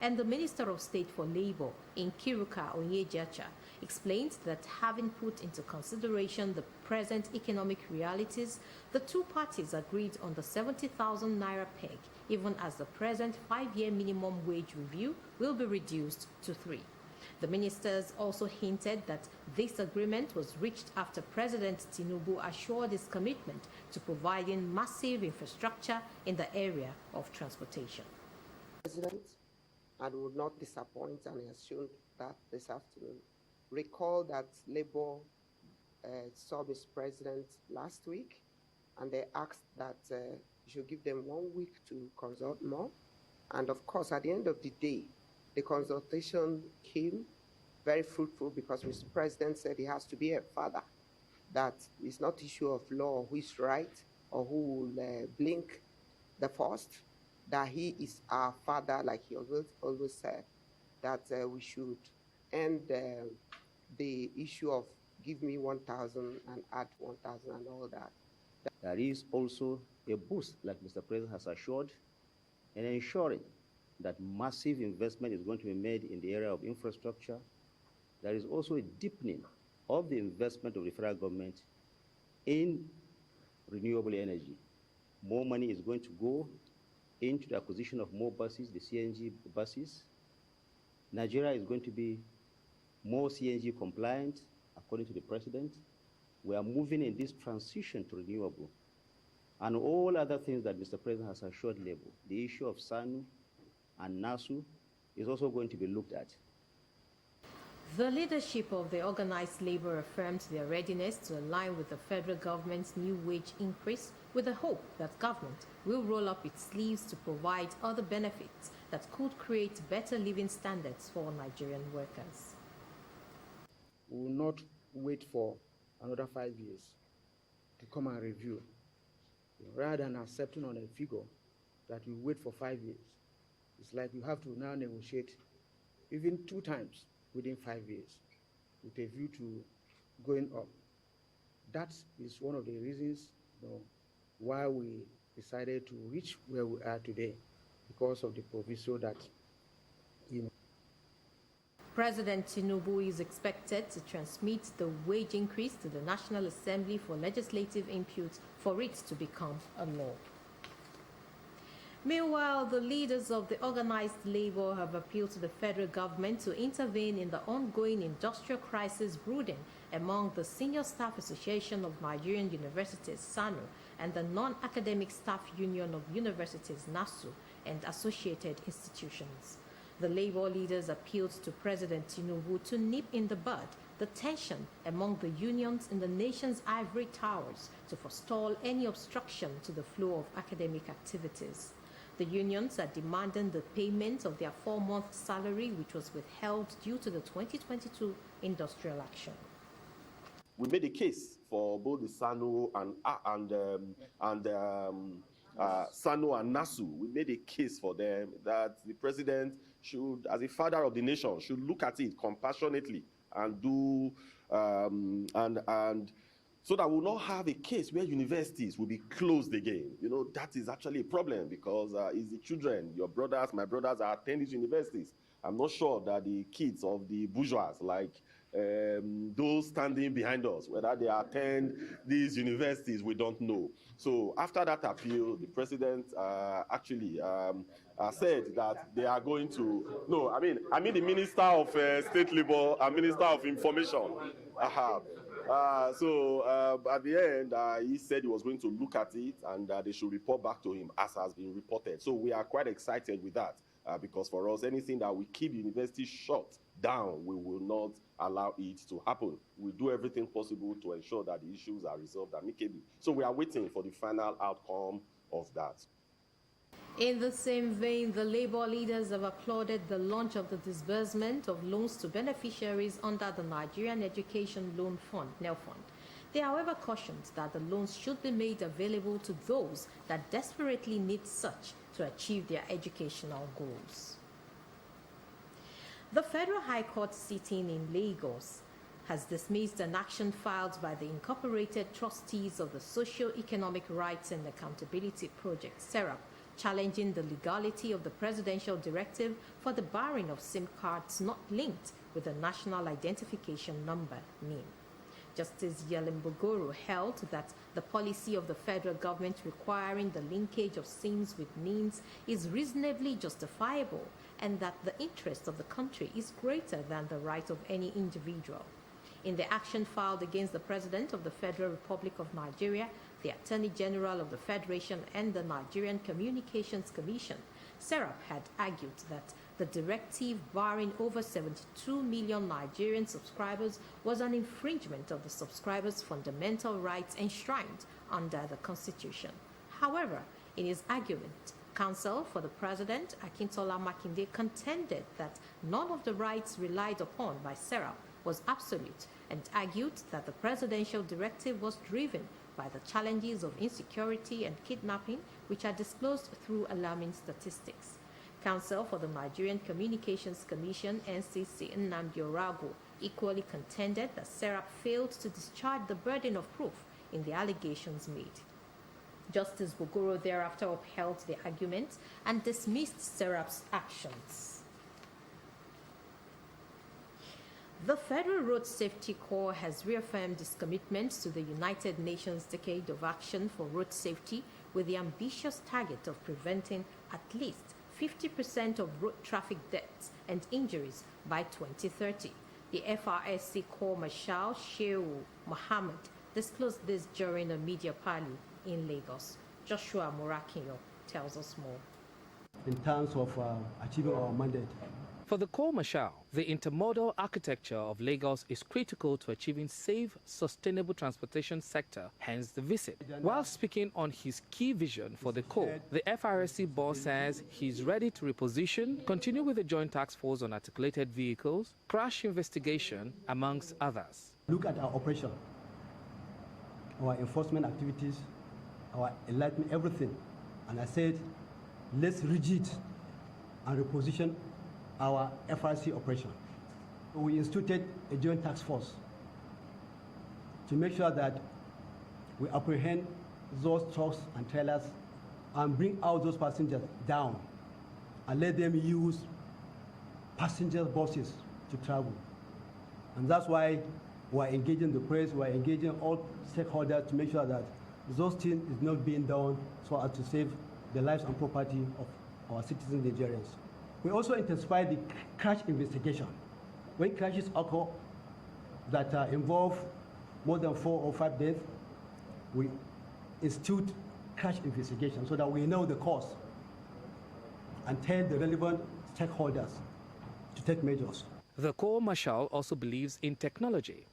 And the Minister of State for Labour, Nkiruka Onyejacha, explained that having put into consideration the present economic realities, the two parties agreed on the 70,000 naira peg, even as the present 5-year minimum wage review will be reduced to 3. The ministers also hinted that this agreement was reached after President Tinubu assured his commitment to providing massive infrastructure in the area of transportation. President, and would not disappoint, and he assumed that this afternoon. Recall that Labour saw Mr. President last week, and they asked that you should give them 1 week to consult more. And of course, at the end of the day, the consultation came very fruitful because Mr. President said he has to be a father, that it's not issue of law who is right or who will blink the first, that he is our father, like he always said, that we should end the issue of give me 1,000 and add 1,000 and all that. There is also a boost, like Mr. President has assured, and ensuring that massive investment is going to be made in the area of infrastructure. There is also a deepening of the investment of the federal government in renewable energy. More money is going to go into the acquisition of more buses, the CNG buses. Nigeria is going to be more CNG compliant, according to the president. We are moving in this transition to renewable. And all other things that Mr. President has assured Labour, the issue of SANU and NASU is also going to be looked at. The leadership of the organized labor affirmed their readiness to align with the federal government's new wage increase with the hope that government will roll up its sleeves to provide other benefits that could create better living standards for Nigerian workers. We will not wait for another 5 years to come and review. Rather than accepting on a figure that we wait for 5 years, it's like you have to now negotiate even 2 times within 5 years with a view to going up. That is one of the reasons, why we decided to reach where we are today, because of the proviso that, President Tinubu is expected to transmit the wage increase to the National Assembly for legislative input for it to become a law. Meanwhile, the leaders of the organized labor have appealed to the federal government to intervene in the ongoing industrial crisis brooding among the Senior Staff Association of Nigerian Universities, SANU, and the Non-Academic Staff Union of Universities, NASU, and associated institutions. The labor leaders appealed to President Tinubu to nip in the bud the tension among the unions in the nation's ivory towers to forestall any obstruction to the flow of academic activities. The unions are demanding the payment of their 4-month salary, which was withheld due to the 2022 industrial action. We made a case for both the SANU and SANU and NASU. We made a case for them that the president should, as a father of the nation, should look at it compassionately and do and so that we'll not have a case where universities will be closed again. That is actually a problem because it's the children, your brothers, my brothers are attending universities. I'm not sure that the kids of the bourgeois, like those standing behind us, whether they attend these universities, we don't know. So after that appeal, the president actually said that they are going to, no, I mean the Minister of State Labor and Minister of Information. So at the end, he said he was going to look at it and they should report back to him as has been reported. So we are quite excited with that because for us, anything that we keep the university shut down, we will not allow it to happen. We do everything possible to ensure that the issues are resolved amicably. So we are waiting for the final outcome of that. In the same vein, the labor leaders have applauded the launch of the disbursement of loans to beneficiaries under the Nigerian Education Loan Fund, NELFund. They, however, cautioned that the loans should be made available to those that desperately need such to achieve their educational goals. The Federal High Court sitting in Lagos has dismissed an action filed by the Incorporated Trustees of the Socio-Economic Rights and Accountability Project, SERAP, challenging the legality of the presidential directive for the barring of SIM cards not linked with the National Identification Number (NIN). Justice Yalimbogoro held that the policy of the federal government requiring the linkage of SIMs with NINs is reasonably justifiable and that the interest of the country is greater than the right of any individual. In the action filed against the President of the Federal Republic of Nigeria, the Attorney General of the Federation, and the Nigerian Communications Commission, SERAP had argued that the directive barring over 72 million Nigerian subscribers was an infringement of the subscribers' fundamental rights enshrined under the Constitution. However, in his argument, Counsel for the President, Akintola Makinde, contended that none of the rights relied upon by SERAP was absolute and argued that the presidential directive was driven by the challenges of insecurity and kidnapping, which are disclosed through alarming statistics. Counsel for the Nigerian Communications Commission, NCC, Nnamdi Oragu, equally contended that SERAP failed to discharge the burden of proof in the allegations made. Justice Bogoro thereafter upheld the argument and dismissed SERAP's actions. The Federal Road Safety Corps has reaffirmed its commitment to the United Nations Decade of Action for Road Safety with the ambitious target of preventing at least 50% of road traffic deaths and injuries by 2030. The FRSC Corps Marshal Shehu Mohammed disclosed this during a media parley in Lagos. Joshua Morakinyo tells us more. In terms of achieving our mandate. For the Corps Marshal, the intermodal architecture of Lagos is critical to achieving safe, sustainable transportation sector, hence the visit. While speaking on his key vision for the Corps, the FRSC boss says he's ready to reposition, continue with the Joint Task Force on Articulated Vehicles, crash investigation, amongst others. Look at our operation, our enforcement activities, our enlightenment, everything. And I said, let's rigid and reposition our FRC operation. We instituted a joint task force to make sure that we apprehend those trucks and trailers and bring out those passengers down and let them use passenger buses to travel. And that's why we're engaging the press, we're engaging all stakeholders to make sure that those things is not being done so as to save the lives and property of our citizens Nigerians. We also intensify the crash investigation. When crashes occur that involve more than 4 or 5 deaths, we institute crash investigation so that we know the cause and tell the relevant stakeholders to take measures. The Corps Marshal also believes in technology,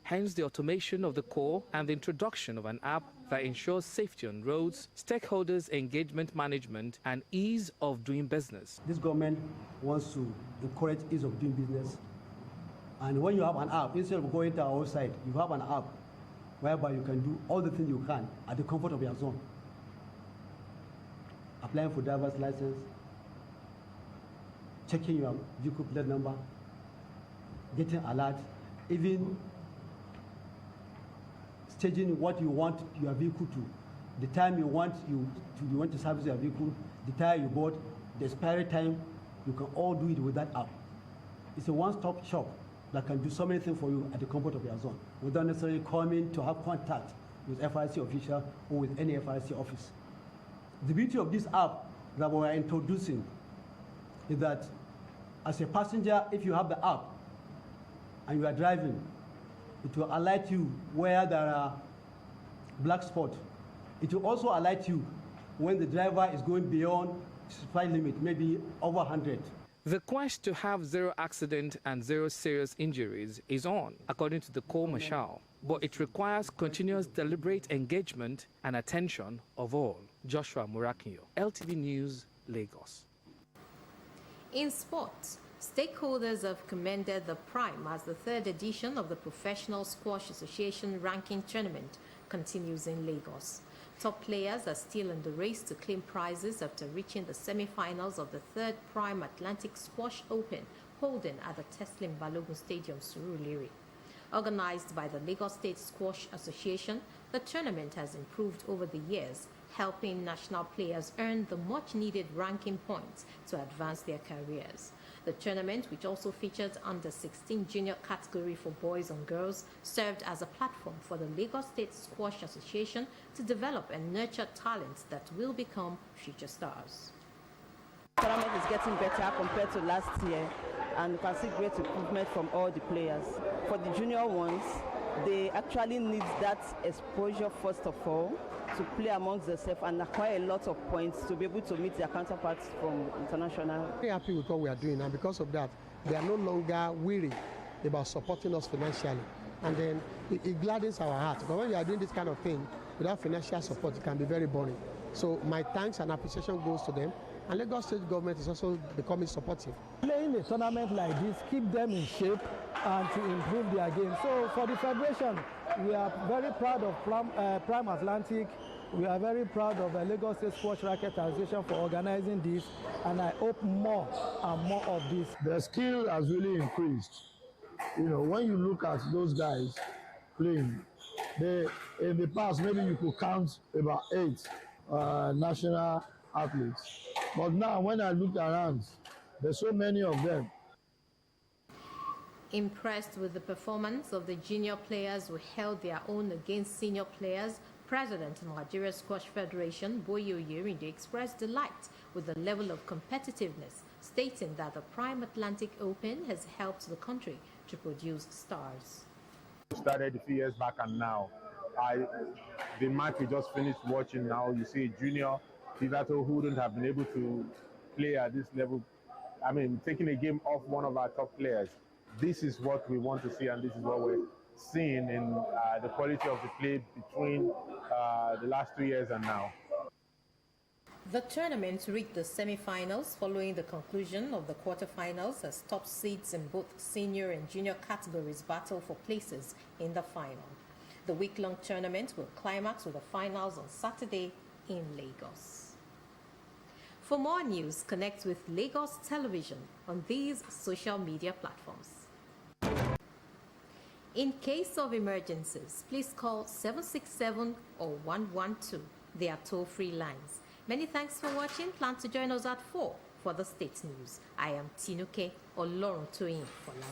hence the automation of the Corps and the introduction of an app that ensures safety on roads, stakeholders' engagement management, and ease of doing business. This government wants to encourage ease of doing business. And when you have an app, instead of going to our website, you have an app whereby you can do all the things you can at the comfort of your zone. Applying for driver's license, checking your vehicle plate number, getting alert, even staging what you want your vehicle to, the time you want to service your vehicle, the tire you bought, the expiry time, you can all do it with that app. It's a one-stop shop that can do so many things for you at the comfort of your zone without necessarily coming to have contact with FRC official or with any FRC office. The beauty of this app that we are introducing is that as a passenger, if you have the app and you are driving, it will alert you where there are black spots. It will also alert you when the driver is going beyond speed limit, maybe over 100. The quest to have zero accident and zero serious injuries is on, according to the Corps Marshal, but it requires continuous deliberate engagement and attention of all. Joshua Murakinyo, LTV News, Lagos. In sports, stakeholders have commended the Prime as the third edition of the Professional Squash Association ranking tournament continues in Lagos. Top players are still in the race to claim prizes after reaching the semi-finals of the third Prime Atlantic Squash Open holding at the Teslim Balogun Stadium, Surulere. Organized by the Lagos State Squash Association, the tournament has improved over the years, helping national players earn the much-needed ranking points to advance their careers. The tournament, which also featured under-16 junior category for boys and girls, served as a platform for the Lagos State Squash Association to develop and nurture talents that will become future stars. The tournament is getting better compared to last year, and you can see great improvement from all the players. For the junior ones, they actually need that exposure first of all to play amongst themselves and acquire a lot of points to be able to meet their counterparts from international. Very happy with what we are doing, and because of that, they are no longer weary about supporting us financially. And then it gladdens our heart. But when you are doing this kind of thing without financial support, it can be very boring. So my thanks and appreciation goes to them. And Lagos State government is also becoming supportive. Playing a tournament like this keep them in shape and to improve their game. So for the Federation, we are very proud of Prime Atlantic. We are very proud of the Lagos State Squash Racket Association for organizing this, and I hope more and more of this. The skill has really increased. You know, when you look at those guys playing, in the past maybe you could count about 8 national athletes. But now when I look around, there's so many of them. Impressed with the performance of the junior players who held their own against senior players, President of Nigeria Squash Federation, Boye Oyerinde, expressed delight with the level of competitiveness, stating that the Prime Atlantic Open has helped the country to produce stars. Started a few years back, and now the match we just finished watching now, you see a junior Pivato who wouldn't have been able to play at this level. I mean, taking a game off one of our top players. This is what we want to see, and this is what we're seeing in the quality of the play between the last 2 years and now. The tournament reached the semi-finals following the conclusion of the quarter-finals as top seeds in both senior and junior categories battle for places in the final. The week-long tournament will climax with the finals on Saturday in Lagos. For more news, connect with Lagos Television on these social media platforms. In case of emergencies, please call 767 or 112. They are toll-free lines. Many thanks for watching. Plan to join us at 4 for the State News. I am Tinuke Oloruntoyin Folani.